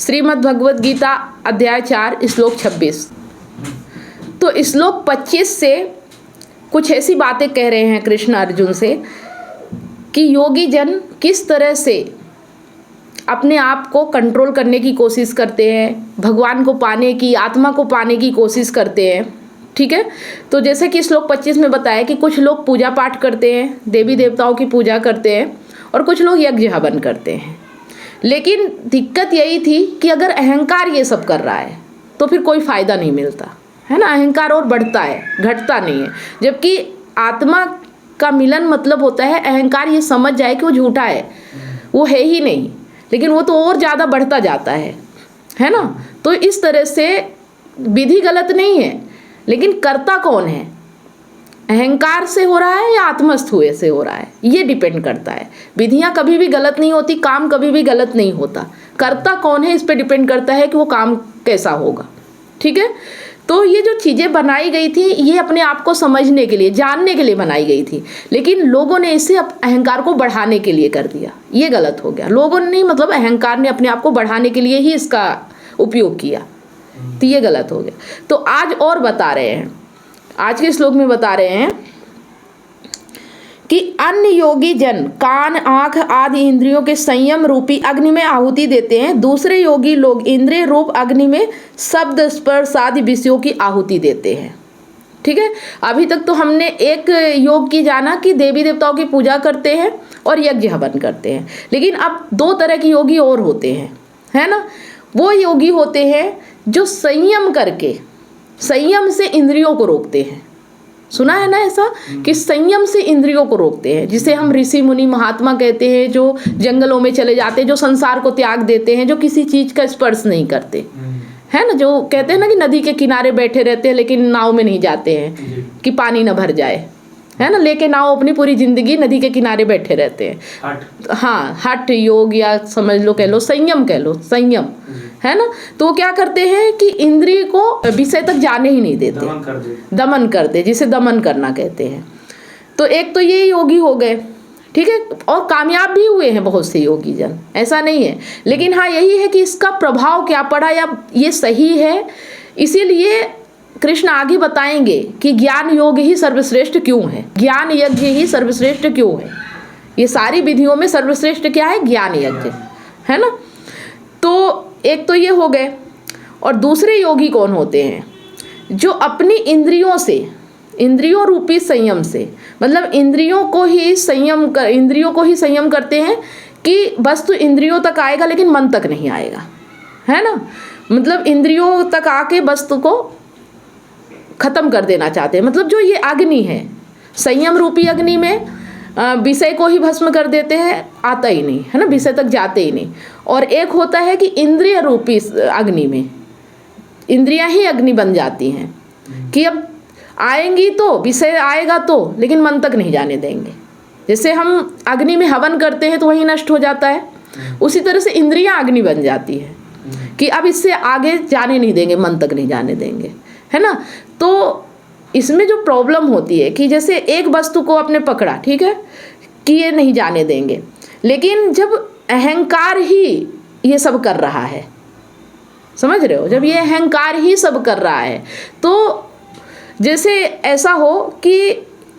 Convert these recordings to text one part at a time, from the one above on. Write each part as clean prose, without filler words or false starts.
श्रीमद् भगवद गीता अध्याय 4 श्लोक 26। तो श्लोक 25 से कुछ ऐसी बातें कह रहे हैं कृष्ण अर्जुन से कि योगी जन किस तरह से अपने आप को कंट्रोल करने की कोशिश करते हैं, भगवान को पाने की, आत्मा को पाने की कोशिश करते हैं। ठीक है, तो जैसे कि श्लोक 25 में बताया कि कुछ लोग पूजा पाठ करते हैं, देवी देवताओं की पूजा करते हैं और कुछ लोग यज्ञ हवन करते हैं। लेकिन दिक्कत यही थी कि अगर अहंकार ये सब कर रहा है तो फिर कोई फायदा नहीं मिलता है ना। अहंकार और बढ़ता है, घटता नहीं है। जबकि आत्मा का मिलन मतलब होता है अहंकार ये समझ जाए कि वो झूठा है, वो है ही नहीं, लेकिन वो तो और ज़्यादा बढ़ता जाता है ना। तो इस तरह से विधि गलत नहीं है, लेकिन करता कौन है, अहंकार से हो रहा है या आत्मस्थ हुए से हो रहा है, ये डिपेंड करता है। विधियां कभी भी गलत नहीं होती, काम कभी भी गलत नहीं होता, करता कौन है इस पे डिपेंड करता है कि वो काम कैसा होगा। ठीक है, तो ये जो चीज़ें बनाई गई थी ये अपने आप को समझने के लिए, जानने के लिए बनाई गई थी, लेकिन लोगों ने इसे अहंकार को बढ़ाने के लिए कर दिया। ये गलत हो गया। लोगों ने नहीं, मतलब अहंकार ने अपने आप को बढ़ाने के लिए ही इसका उपयोग किया, तो ये गलत हो गया। तो आज और बता रहे हैं, आज के श्लोक में बता रहे हैं कि अन्य योगी जन कान, आंख आदि इंद्रियों के संयम रूपी अग्नि में आहुति देते हैं। दूसरे योगी लोग इंद्रिय रूप अग्नि में शब्द, स्पर्श आदि विषयों की आहुति देते हैं। ठीक है, अभी तक तो हमने एक योग की जाना कि देवी देवताओं की पूजा करते हैं और यज्ञ हवन करते हैं, लेकिन अब दो तरह के योगी और होते हैं, है ना। वो योगी होते हैं जो संयम करके, संयम से इंद्रियों को रोकते हैं। सुना है ना ऐसा कि संयम से इंद्रियों को रोकते हैं, जिसे हम ऋषि मुनि महात्मा कहते हैं, जो जंगलों में चले जाते हैं, जो संसार को त्याग देते हैं, जो किसी चीज का स्पर्श नहीं करते, है ना। जो कहते हैं ना कि नदी के किनारे बैठे रहते हैं लेकिन नाव में नहीं जाते हैं कि पानी न भर जाए, है ना। लेके नाव अपनी पूरी जिंदगी नदी के किनारे बैठे रहते हैं। हाँ, हठ योग या समझ लो, कह लो संयम, कह लो संयम, है ना। तो वो क्या करते हैं कि इंद्रिय को विषय तक जाने ही नहीं देते, दमन कर दे, जिसे दमन करना कहते हैं। तो एक तो ये योगी हो गए, ठीक है, और कामयाब भी हुए हैं बहुत से योगी जन, ऐसा नहीं है। लेकिन हाँ, यही है कि इसका प्रभाव क्या पड़ा या ये सही है, इसीलिए कृष्ण आगे बताएंगे कि ज्ञान योग ही सर्वश्रेष्ठ क्यों है, ज्ञान यज्ञ ही सर्वश्रेष्ठ क्यों है। ये सारी विधियों में सर्वश्रेष्ठ क्या है, ज्ञान यज्ञ, है ना। तो एक तो ये हो गए, और दूसरे योगी कौन होते हैं, जो अपनी इंद्रियों से, इंद्रियों रूपी संयम से, मतलब इंद्रियों को ही संयम करते हैं कि वस्तु इंद्रियों तक आएगा लेकिन मन तक नहीं आएगा, है ना। मतलब इंद्रियों तक आके वस्तु को खत्म कर देना चाहते हैं। मतलब जो ये अग्नि है, संयम रूपी अग्नि में विषय को ही भस्म कर देते हैं, आता ही नहीं, है ना, विषय तक जाते ही नहीं। और एक होता है कि इंद्रिय रूपी अग्नि में इंद्रियां ही अग्नि बन जाती हैं कि अब आएंगी तो विषय आएगा तो, लेकिन मन तक नहीं जाने देंगे। जैसे हम अग्नि में हवन करते हैं तो वही नष्ट हो जाता है, उसी तरह से इंद्रियां अग्नि बन जाती है कि अब इससे आगे जाने नहीं देंगे, मन तक नहीं जाने देंगे, है ना। तो इसमें जो प्रॉब्लम होती है कि जैसे एक वस्तु को आपने पकड़ा, ठीक है, कि ये नहीं जाने देंगे, लेकिन जब अहंकार ही ये सब कर रहा है, समझ रहे हो, जब ये अहंकार ही सब कर रहा है, तो जैसे ऐसा हो कि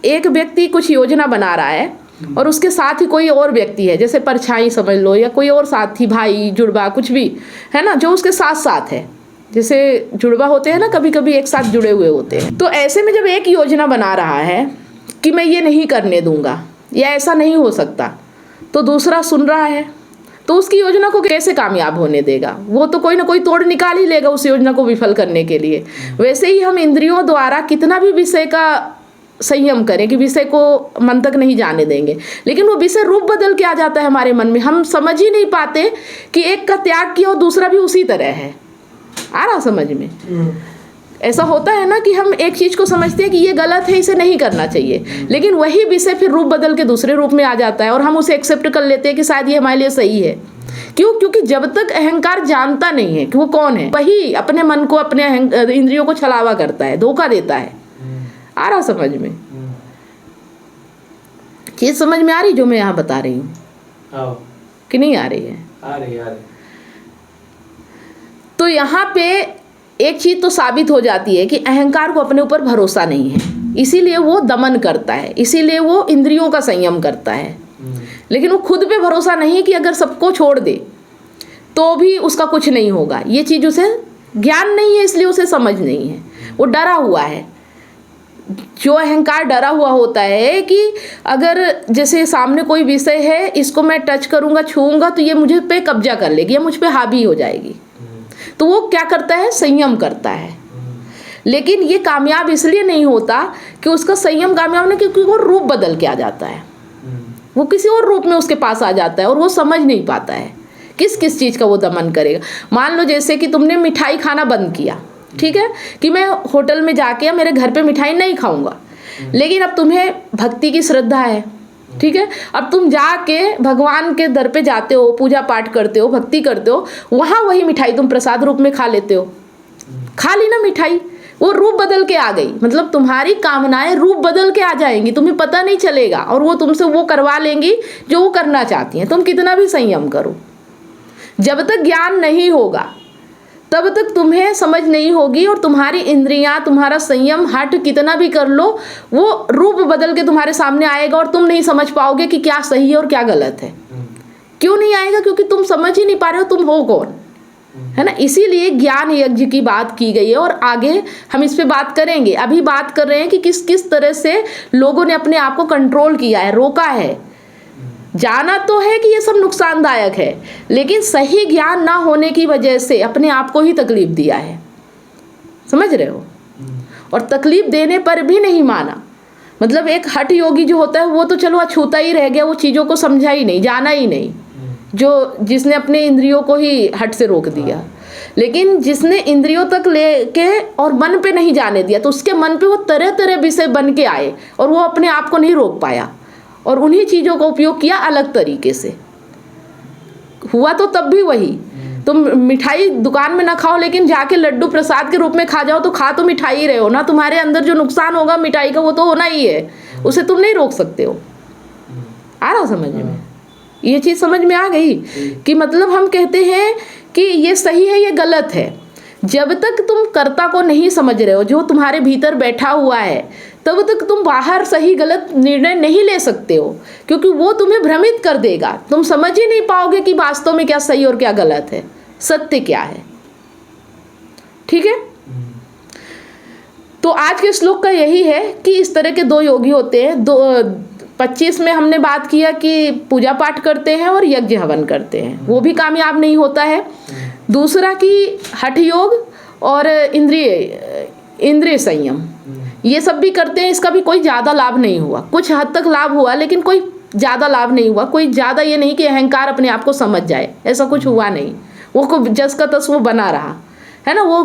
एक व्यक्ति कुछ योजना बना रहा है और उसके साथ ही कोई और व्यक्ति है, जैसे परछाई समझ लो, या कोई और साथी, भाई, जुड़वा, कुछ भी, है ना, जो उसके साथ साथ है। जैसे जुड़वा होते हैं ना, कभी कभी एक साथ जुड़े हुए होते हैं। तो ऐसे में जब एक योजना बना रहा है कि मैं ये नहीं करने दूंगा या ऐसा नहीं हो सकता, तो दूसरा सुन रहा है, तो उसकी योजना को कैसे कामयाब होने देगा, वो तो कोई ना कोई तोड़ निकाल ही लेगा उस योजना को विफल करने के लिए। वैसे ही हम इंद्रियों द्वारा कितना भी विषय का संयम करें कि विषय को मन तक नहीं जाने देंगे, लेकिन वो विषय रूप बदल के आ जाता है हमारे मन में। हम समझ ही नहीं पाते कि एक का त्याग किया और दूसरा भी उसी तरह है। आ रहा समझ में? ऐसा होता है ना कि हम एक चीज को समझते हैं कि ये गलत है, इसे नहीं करना चाहिए, लेकिन वही विषय फिर रूप बदल के दूसरे रूप में आ जाता है और हम उसे एक्सेप्ट कर लेते हैं कि शायद ये हमारे लिए सही है। क्यों? क्योंकि जब तक अहंकार जानता नहीं है कि वो कौन है, वही अपने मन को, अपने इंद्रियों को छलावा करता है, धोखा देता है। आ रहा समझ में? चीज समझ में आ रही जो मैं यहाँ बता रही हूँ कि नहीं आ रही है? आ रही। तो यहाँ पे एक चीज़ तो साबित हो जाती है कि अहंकार को अपने ऊपर भरोसा नहीं है, इसीलिए वो दमन करता है, इसीलिए वो इंद्रियों का संयम करता है। लेकिन वो खुद पे भरोसा नहीं है कि अगर सबको छोड़ दे तो भी उसका कुछ नहीं होगा। ये चीज़ उसे ज्ञान नहीं है, इसलिए उसे समझ नहीं है, वो डरा हुआ है। जो अहंकार डरा हुआ होता है कि अगर जैसे सामने कोई विषय है, इसको मैं टच करूँगा, छूऊंगा तो ये मुझे पे कब्जा कर लेगी या मुझ पे हावी हो जाएगी, तो वो क्या करता है, संयम करता है। लेकिन ये कामयाब इसलिए नहीं होता कि उसका संयम कामयाब नहीं, क्योंकि वो रूप बदल के आ जाता है, वो किसी और रूप में उसके पास आ जाता है और वो समझ नहीं पाता है किस किस चीज़ का वो दमन करेगा। मान लो जैसे कि तुमने मिठाई खाना बंद किया, ठीक है, कि मैं होटल में जाके या मेरे घर पे मिठाई नहीं खाऊंगा, लेकिन अब तुम्हें भक्ति की श्रद्धा है, ठीक है, अब तुम जाके भगवान के दर पे जाते हो, पूजा पाठ करते हो, भक्ति करते हो, वहाँ वही मिठाई तुम प्रसाद रूप में खा लेते हो। खा ली ना मिठाई, वो रूप बदल के आ गई, मतलब तुम्हारी कामनाएं रूप बदल के आ जाएंगी, तुम्हें पता नहीं चलेगा, और वो तुमसे वो करवा लेंगी जो वो करना चाहती हैं, तुम कितना भी संयम करो। जब तक ज्ञान नहीं होगा तब तक तुम्हें समझ नहीं होगी, और तुम्हारी इंद्रियां, तुम्हारा संयम हट कितना भी कर लो, वो रूप बदल के तुम्हारे सामने आएगा और तुम नहीं समझ पाओगे कि क्या सही है और क्या गलत है। क्यों नहीं आएगा? क्योंकि तुम समझ ही नहीं पा रहे हो तुम हो कौन, है ना। इसीलिए ज्ञान यज्ञ की बात की गई है, और आगे हम इस पे बात करेंगे। अभी बात कर रहे हैं कि किस किस तरह से लोगों ने अपने आप को कंट्रोल किया है, रोका है। जाना तो है कि ये सब नुकसानदायक है, लेकिन सही ज्ञान ना होने की वजह से अपने आप को ही तकलीफ दिया है, समझ रहे हो। और तकलीफ देने पर भी नहीं माना, मतलब एक हठ योगी जो होता है वो तो चलो अछूता ही रह गया, वो चीज़ों को समझा ही नहीं, जाना ही नहीं, जिसने अपने इंद्रियों को ही हट से रोक दिया। लेकिन जिसने इंद्रियों तक लेके और मन पे नहीं जाने दिया, तो उसके मन पे वो तरह तरह विषय बन के आए और वो अपने आप को नहीं रोक पाया, और उन्हीं चीज़ों का उपयोग किया अलग तरीके से। हुआ तो तब भी वही, तुम मिठाई दुकान में ना खाओ, लेकिन जाके लड्डू प्रसाद के रूप में खा जाओ, तो खा तो मिठाई ही रहे हो ना। तुम्हारे अंदर जो नुकसान होगा मिठाई का वो तो होना ही है, उसे तुम नहीं रोक सकते हो। आ रहा समझ में? ये चीज़ समझ में आ गई कि मतलब हम कहते हैं कि ये सही है, ये गलत है। जब तक तुम कर्ता को नहीं समझ रहे हो, जो तुम्हारे भीतर बैठा हुआ है, तब तक तुम बाहर सही गलत निर्णय नहीं ले सकते हो, क्योंकि वो तुम्हें भ्रमित कर देगा। तुम समझ ही नहीं पाओगे कि वास्तव में क्या सही और क्या गलत है, सत्य क्या है। ठीक है, तो आज के श्लोक का यही है कि इस तरह के दो योगी होते हैं। 25 में हमने बात किया कि पूजा पाठ करते हैं और यज्ञ हवन करते हैं, वो भी कामयाब नहीं होता है। दूसरा कि हठ योग और इंद्रिय संयम, ये सब भी करते हैं, इसका भी कोई ज़्यादा लाभ नहीं हुआ। कुछ हद तक लाभ हुआ, लेकिन कोई ज़्यादा लाभ नहीं हुआ। कोई ज़्यादा ये नहीं कि अहंकार अपने आप को समझ जाए, ऐसा कुछ हुआ नहीं। वो को जस का तस वो बना रहा है ना। वो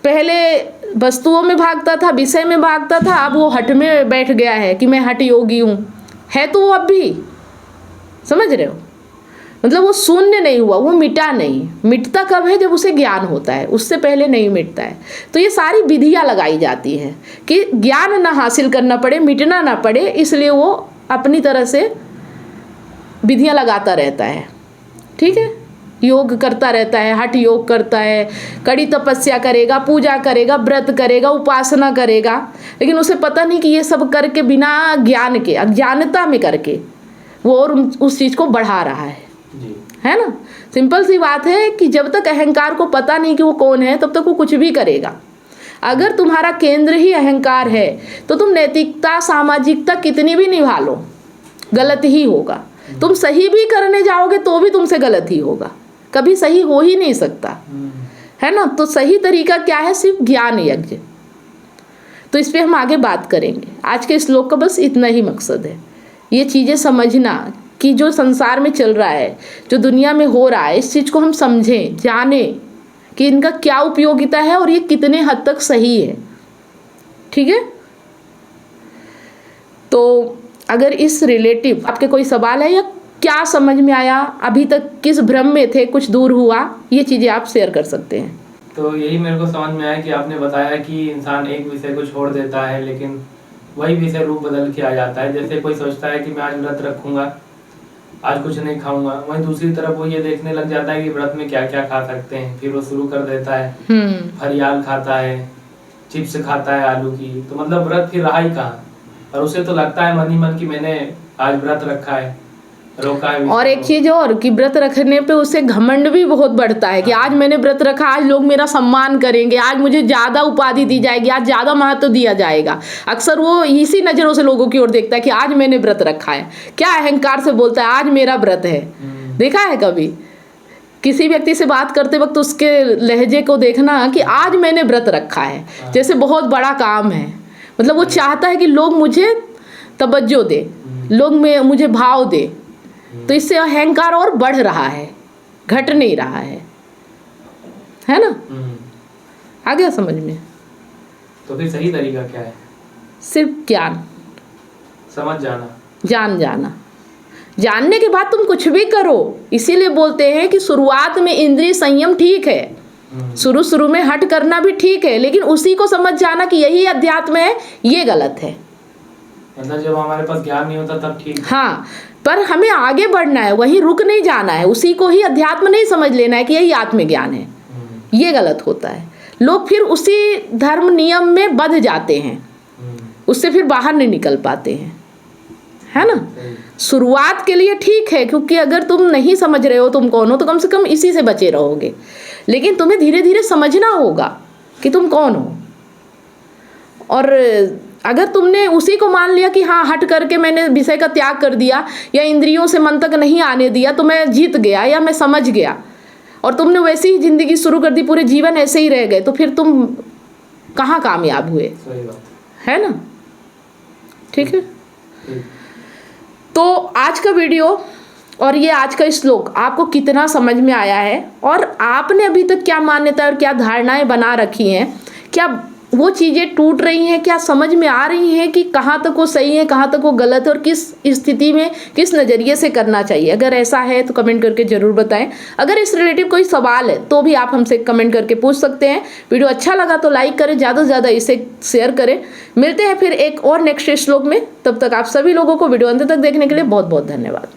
पहले वस्तुओं में भागता था, विषय में भागता था, अब वो हठ में बैठ गया है कि मैं हठ योगी हूँ। है तो वो अब भी, समझ रहे हो, मतलब वो शून्य नहीं हुआ, वो मिटा नहीं। मिटता कब है? जब उसे ज्ञान होता है, उससे पहले नहीं मिटता है। तो ये सारी विधियाँ लगाई जाती हैं कि ज्ञान ना हासिल करना पड़े, मिटना ना पड़े, इसलिए वो अपनी तरह से विधियाँ लगाता रहता है। ठीक है, योग करता रहता है, हठ योग करता है, कड़ी तपस्या करेगा, पूजा करेगा, व्रत करेगा, उपासना करेगा, लेकिन उसे पता नहीं कि ये सब करके बिना ज्ञान के, अज्ञानता में करके वो और उस चीज़ को बढ़ा रहा है ना। सिंपल सी बात है कि जब तक अहंकार को पता नहीं कि वो कौन है, तब तक वो कुछ भी करेगा। अगर तुम्हारा केंद्र ही अहंकार है तो तुम नैतिकता, सामाजिकता कितनी भी निभा लो, गलत ही होगा। तुम सही भी करने जाओगे तो भी तुमसे गलत ही होगा, कभी सही हो ही नहीं सकता, है ना। तो सही तरीका क्या है? सिर्फ ज्ञान यज्ञ। तो इस पे हम आगे बात करेंगे। आज के श्लोक का बस इतना ही मकसद है, ये चीज़ें समझना कि जो संसार में चल रहा है, जो दुनिया में हो रहा है, इस चीज़ को हम समझें, जानें कि इनका क्या उपयोगिता है और ये कितने हद तक सही है। ठीक है, तो अगर इस रिलेटिव आपके कोई सवाल है या क्या समझ में आया, अभी तक किस भ्रम में थे, कुछ दूर हुआ, ये चीज़ें आप शेयर कर सकते हैं। तो यही मेरे को समझ में आया कि आपने बताया कि इंसान एक विषय को छोड़ देता है, लेकिन वही विषय रूप बदल के आ जाता है। जैसे कोई सोचता है कि मैं आज व्रत रखूंगा, आज कुछ नहीं खाऊंगा, वहीं दूसरी तरफ वो ये देखने लग जाता है कि व्रत में क्या क्या खा सकते हैं, फिर वो शुरू कर देता है, फरियाल खाता है, चिप्स खाता है आलू की, तो मतलब व्रत फिर रहा ही कहाँ। और उसे तो लगता है मन ही मन कि मैंने आज व्रत रखा है, रोका है। और एक चीज और कि व्रत रखने पे उसे घमंड भी बहुत बढ़ता है कि आज मैंने व्रत रखा, आज लोग मेरा सम्मान करेंगे, आज मुझे ज्यादा उपाधि दी जाएगी, आज ज्यादा महत्व दिया जाएगा। अक्सर वो इसी नजरों से लोगों की ओर देखता है कि आज मैंने व्रत रखा है, क्या अहंकार से बोलता है आज मेरा व्रत है। देखा है कभी किसी व्यक्ति से बात करते वक्त उसके लहजे को देखना कि आज मैंने व्रत रखा है, जैसे बहुत बड़ा काम है। मतलब वो चाहता है कि लोग मुझे तवज्जो दे, लोग मुझे भाव दे। तो इससे अहंकार और बढ़ रहा है, घट नहीं रहा है ना। आ गया समझ में? तो फिर सही तरीका क्या है? सिर्फ ज्ञान, समझ जाना, जान जाना। जानने के बाद तुम कुछ भी करो। इसीलिए बोलते हैं कि शुरुआत में इंद्रिय संयम ठीक है, शुरू में हट करना भी ठीक है, लेकिन उसी को समझ जाना कि यही अध्यात्म है, ये गलत है। मतलब जब हमारे पास ज्ञान नहीं होता तब ठीक। हाँ, पर हमें आगे बढ़ना है, वहीं रुक नहीं जाना है, उसी को ही अध्यात्म नहीं समझ लेना है कि यही आत्मज्ञान है। ये गलत होता है। लोग फिर उसी धर्म नियम में बंध जाते हैं, उससे फिर बाहर नहीं निकल पाते हैं, है ना। शुरुआत के लिए ठीक है, क्योंकि अगर तुम नहीं समझ रहे हो तुम कौन हो, तो कम से कम इसी से बचे रहोगे। लेकिन तुम्हें धीरे धीरे समझना होगा कि तुम कौन हो। और अगर तुमने उसी को मान लिया कि हाँ हट करके मैंने विषय का त्याग कर दिया या इंद्रियों से मन तक नहीं आने दिया तो मैं जीत गया या मैं समझ गया, और तुमने वैसी ही जिंदगी शुरू कर दी, पूरे जीवन ऐसे ही रह गए, तो फिर तुम कहाँ कामयाब हुए? सही बात है ना। ठीक है, तो आज का वीडियो और ये आज का श्लोक आपको कितना समझ में आया है, और आपने अभी तक क्या मान्यता और क्या धारणाएं बना रखी हैं, क्या वो चीज़ें टूट रही हैं, क्या समझ में आ रही हैं कि कहाँ तक वो सही है, कहाँ तक वो गलत है, और किस स्थिति में किस नज़रिए से करना चाहिए। अगर ऐसा है तो कमेंट करके ज़रूर बताएं। अगर इस रिलेटिव कोई सवाल है तो भी आप हमसे कमेंट करके पूछ सकते हैं। वीडियो अच्छा लगा तो लाइक करें, ज़्यादा से ज़्यादा इसे शेयर करें। मिलते हैं फिर एक और नेक्स्ट श्लोक में, तब तक आप सभी लोगों को वीडियो अंत तक देखने के लिए बहुत बहुत धन्यवाद।